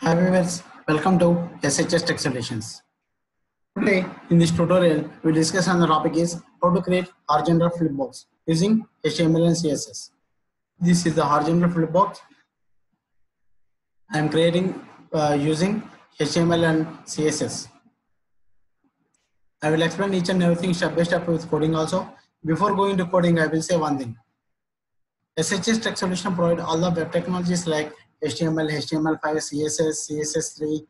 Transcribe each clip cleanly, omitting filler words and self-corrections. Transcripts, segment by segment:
Hi viewers, welcome to SHS Tech Solutions. Today in this tutorial we discuss on the topic is how to create horizontal flipbox using HTML and CSS. This is the horizontal flipbox I am creating using HTML and CSS. I will explain each and everything step by step with coding also. Before going to coding, I will say one thing. SHS Tech Solution provide all the web technologies like HTML, HTML5, CSS, CSS3,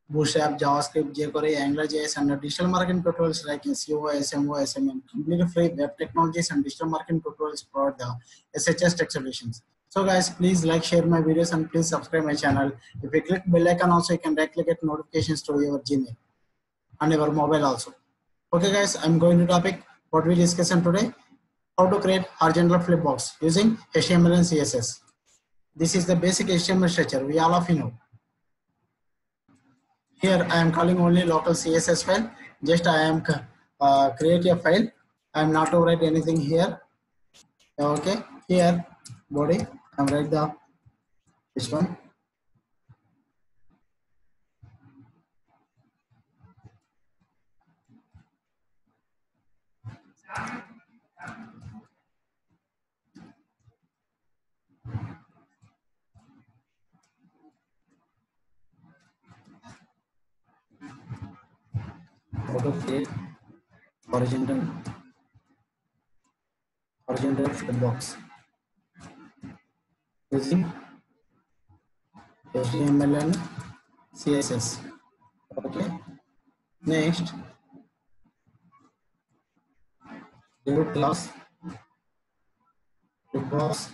Bootstrap, JavaScript, jQuery, AngularJS, and digital marketing tutorials like SEO, SMO, SMM. Completely free web technologies and digital marketing tutorials provide the SHS Tech Solutions. So guys, please like, share my videos, and please subscribe my channel. If you click bell icon also, you can directly get notifications to your Gmail and your mobile also. Okay guys, I'm going to topic what we discuss on today. How to create horizontal flipbox using HTML and CSS. This is the basic HTML structure we all of you know. Here I am calling only local CSS file. Just I am create a file. I am not to write anything here. Okay. Here body I am write this one. How to create horizontal flipbox using HTML and CSS. Okay. Next, new class flipbox.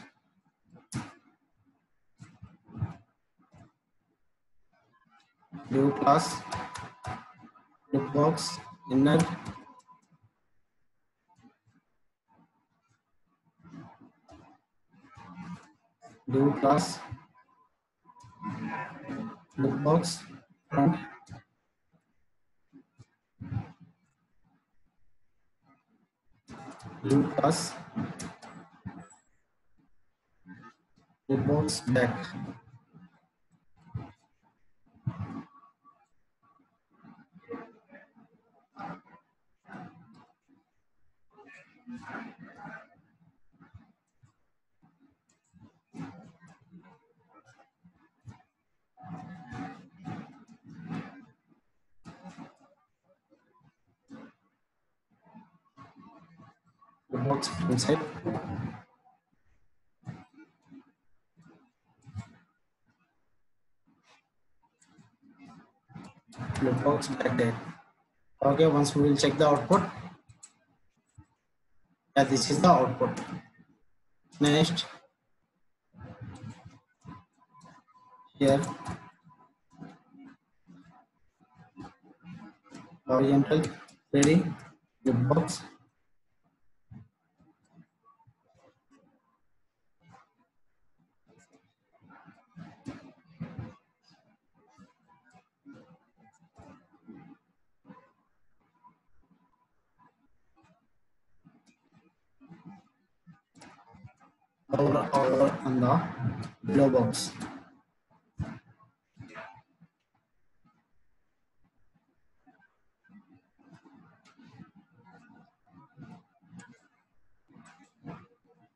New class flipbox inner new class flipbox front new class flipbox back. Flipbox inside flipbox backdate. Okay, once we will check the output. Yeah, this is the output. Next, here horizontal 3D flipbox. Over on the below box.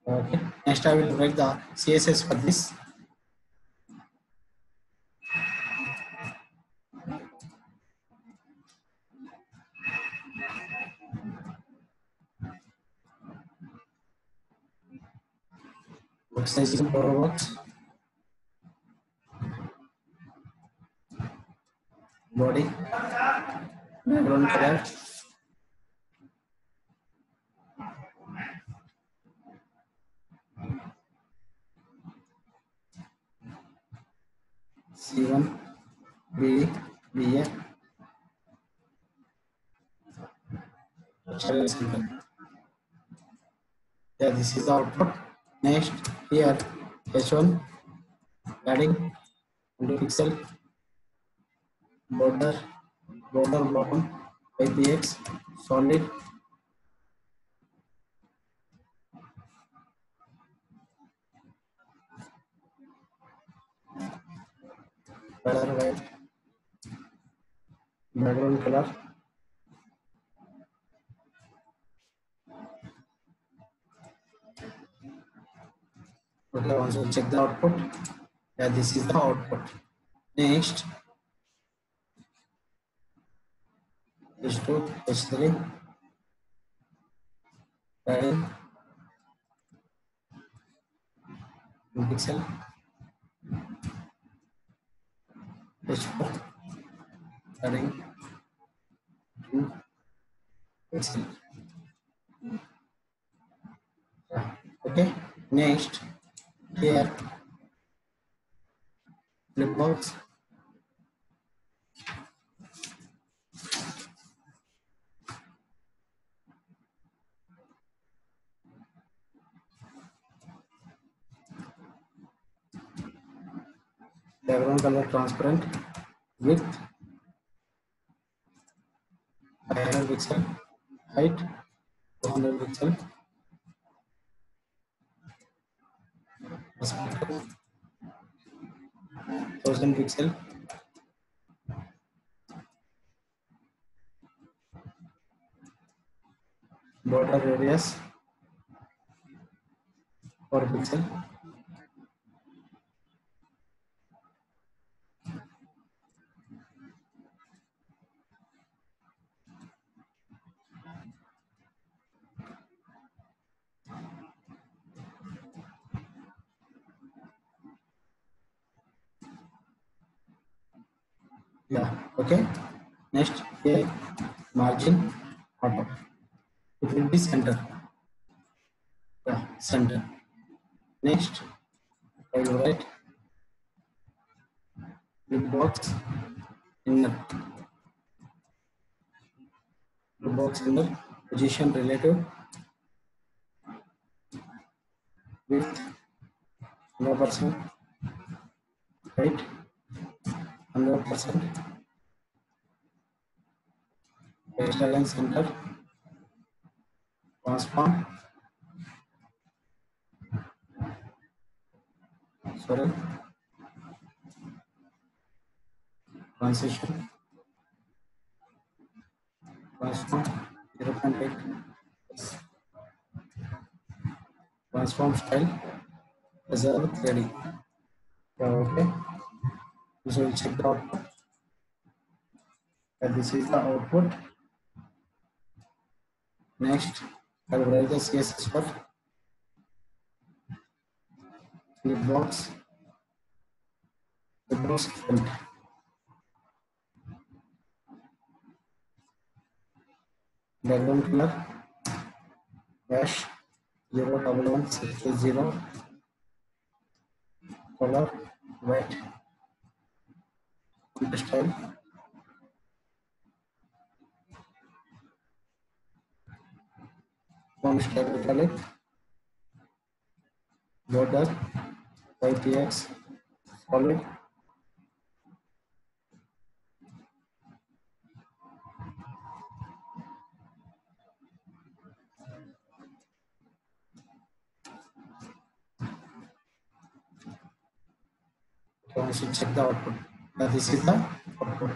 Okay. Next, I will write the CSS for this. Box size is box. Body. Background color. C1, B, BA. Yeah, this is the output. Next, here H1 padding 20 pixel border bottom IPX solid color white, background color. Okay, once we check the output, yeah, this is the output. Next, H2, H3, adding pixel, H4, adding 2 pixel. Okay, next, here, flipbox, background color transparent with 500 pixel, height 200 pixel, perspective 1000 pixel, border radius 4 pixel, yeah, okay. Next, here, margin auto, it will be center, yeah, center. Next, I will write the box inner, the box inner position relative with 100%, height 100%, baseline center, transform, sorry, transition, transform 0.8, transform style, reserve 3D. Yeah, okay. So we'll check the output. And this is the output. Next, I will write the CSS for flipbox, flipbox front. Background color dash 011620, color white, font style italic, border YPX solid, so I should check the output. Now this is the output.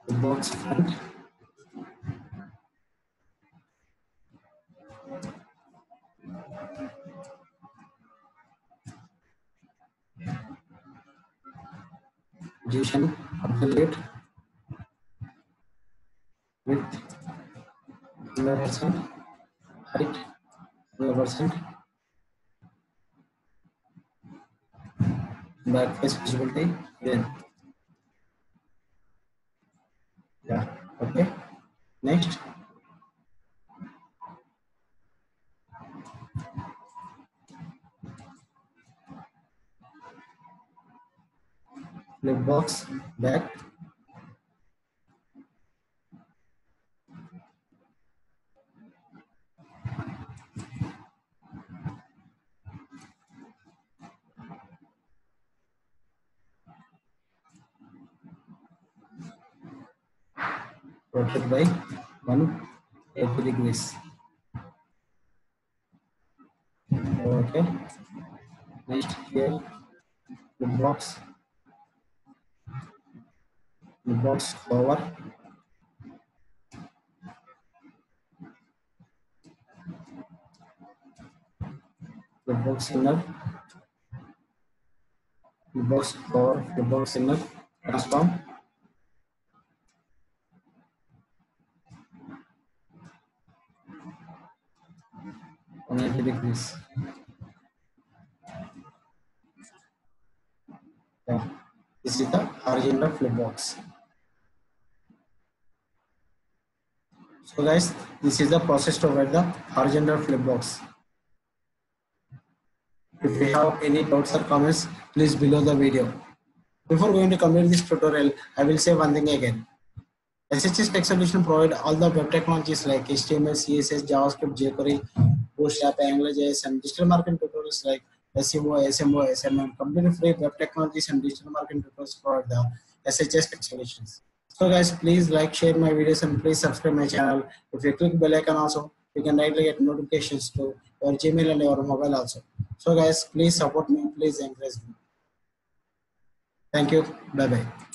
The box front, position of the lid with 100%, height 100%, back face visibility then. Yeah, okay. Next, flip box back, rotate by 180 degrees. Okay. Next here, the box cover, the box inner, the box cover, the box inner, transform. 180 degrees. Yeah. This is the horizontal flip box. So guys, this is the process to write the horizontal flip box. If you have any doubts or comments, please below the video. Before going to complete this tutorial, I will say one thing again. SHS Tech Solution provide all the web technologies like HTML, CSS, JavaScript, jQuery, Bootstrap, AngularJS, and digital marketing tutorials like SEO, SMO, SMM. Completely free web technologies and digital marketing tutorials provide the SHS Tech Solutions. So guys, please like, share my videos, and please subscribe my channel. If you click bell icon also, you can directly get notifications to your Gmail and your mobile also. So guys, please support me, please encourage me. Thank you. Bye bye.